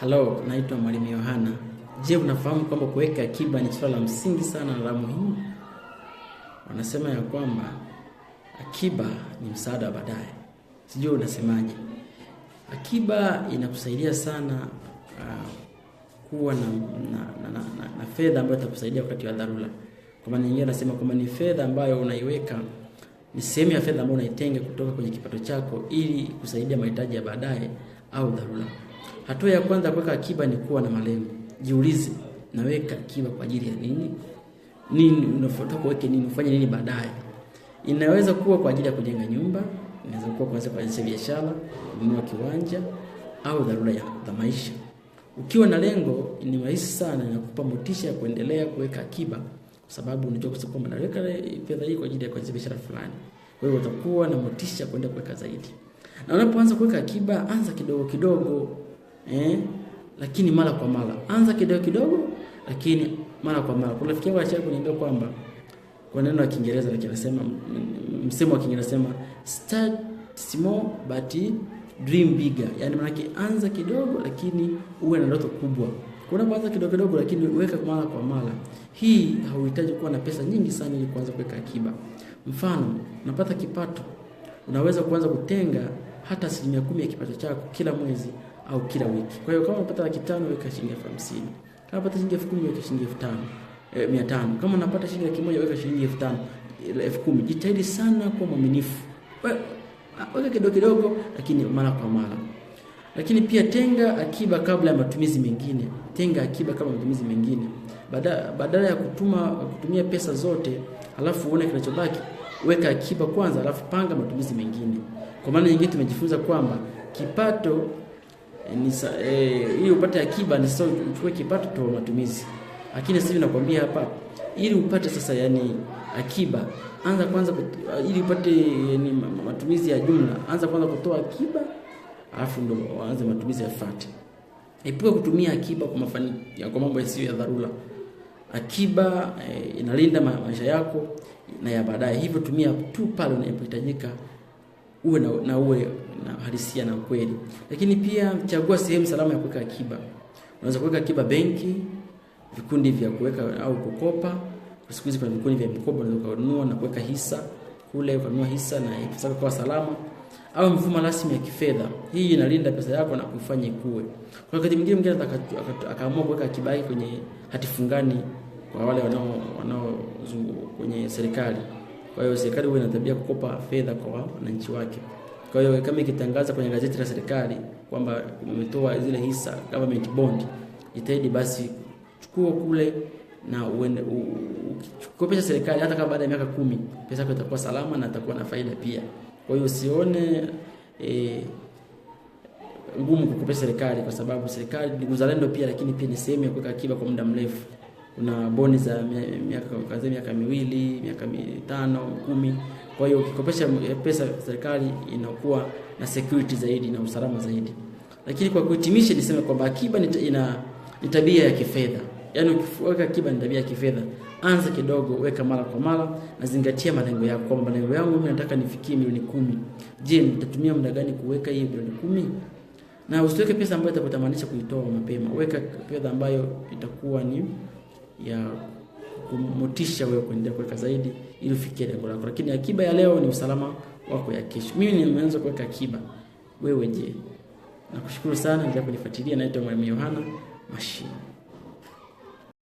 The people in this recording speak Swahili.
Hello, naitwa Mwalimu Yohana. Je, unafahamu kwamba kuweka akiba ni swala la msingi sana na la muhimu? Wanasema ya kwamba akiba ni msaada wa baadaye. Sijui unasemaje? Akiba inakusaidia sana kuwa na fedha ambayo itakusaidia wakati wa dharura. Kwa maana nyingine nasema kwamba ni fedha ambayo unaiweka, ni sehemu ya fedha ambayo unaitenga kutoka kwenye kipato chako ili kusaidia mahitaji ya baadaye au dharura. Hatua ya kwanza kuweka akiba ni kuwa na malengo. Jiulize, naweka akiba kwa ajili ya nini? Nini unafuata kuweka nini? Ufanye nini baadaye? Inaweza kuwa kwa ajili ya kujenga nyumba, inaweza kuwa kwa ajili ya biashara, kununua kiwanja au dharura za maisha. Ukiwa na lengo, ni rahisi sana na kukupa motisha ya kuendelea kuweka akiba, kwa sababu unajua kwamba naweka fedha hii kwa ajili ya kuanzisha biashara fulani. Kwa hiyo utakuwa na motisha kwenda kuweka zaidi. Na unapoanza kuweka akiba, anza kidogo kidogo. Lakini mara kwa mara. Anza kidogo kidogo lakini mara kwa mara. Kuna rafiki yangu alishawahi kuniambia kwamba kwa neno la Kiingereza linasema, msemo wa Kiingereza unasema start small but dream bigger. Yaani maana yake anza kidogo lakini uwe na ndoto kubwa. Unapoanza kidogo kidogo lakini uweka mara kwa mara. Hii hauhitaji kuwa na pesa nyingi sana ili kuanza kuweka akiba. Mfano, unapata kipato, unaweza kuanza kutenga hata 10% ya kipato chako kila mwezi au kila wiki. Kwa hiyo kama unapata 500 weka shilingi 50. Kama unapata shilingi 10,000 weka shilingi 500. Kama unapata shilingi 1,000 weka shilingi 10,000. Jitahidi sana kuwa mwaminifu. Weka kidogo kidogo lakini mara kwa mara. Lakini pia tenga akiba kabla ya matumizi mengine. Tenga akiba kabla ya matumizi mengine. Badala ya kutumia pesa zote halafu uone kinachobaki, weka akiba kwanza halafu panga matumizi mengine. Kwa maana nyingine tumejifunza kwamba kipato ili upate akiba ni sasa uchukue kipato toa matumizi. Lakini sasa nakwambia hapa, ili upate sasa akiba, anza kwanza ili upate matumizi ya jumla, anza kwanza kutoa akiba, alafu ndo anza matumizi yafuate. Epuka kutumia akiba kwa mambo yasiyo ya dharura. Akiba inalinda maisha yako na ya baadaye. Hivyo tumia tu pale unapohitajika, uwe na halisia na ukweli. Lakini pia chagua sehemu salama ya kuweka akiba. Unaweza kuweka akiba benki, vikundi vya kuweka au kukopa. Siku hizi kuna vikundi vya mikopo unaweza kununua na kuweka hisa kule, kununua hisa na pesa yako kwa salama, au mfumo rasmi ya kifedha. Hii inalinda pesa yako na kuifanya ikue. Kwa wakati mwingine akaamua kuweka akiba yake kwenye hati fungani kwa wale wanaozunguka kwenye serikali. Kwa hiyo serikali huwa ina tabia kukopa fedha kwa wananchi wake. Kwa hiyo kama ikitangaza kwenye gazeti la serikali kwamba umetoa zile hisa government bond, jitahidi basi chukua kule na uende ukikopesha serikali, hata kama baada ya miaka 10 pesa yako itakuwa salama na itakuwa na faida pia. Kwa hiyo usione ngumu kukopesha serikali, kwa sababu serikali ni uzalendo pia, lakini pia ni sehemu ya kuweka akiba kwa muda mrefu. Kuna boni za miaka 2, miaka 5, 10. Kwa hiyo ukikopesha pesa serikali inakuwa na security zaidi na usalama zaidi. Lakini kwa kuhitimisha niseme kwamba akiba ni tabia ya kifedha. Yaani ukiweka akiba ni tabia ya kifedha. Anza kidogo, weka mara kwa mara na zingatia malengo yako. Kwamba malengo yangu mimi nataka nifikie milioni 10. Je, nitatumia muda gani kuweka hiyo milioni 10? Na usiweke pesa ambayo itakutamanisha kuitoa mapema. Weka fedha ambayo itakuwa ni ya kumotisha wewe kuendelea kuweka zaidi ili ufikie lengo lako. Lakini akiba ya leo ni usalama wako ya kesho. Mimi nimeanza kuweka akiba. Wewe je? Nakushukuru sana kwa kunifuatilia. Naitwa Mwalimu Yohana Mashine.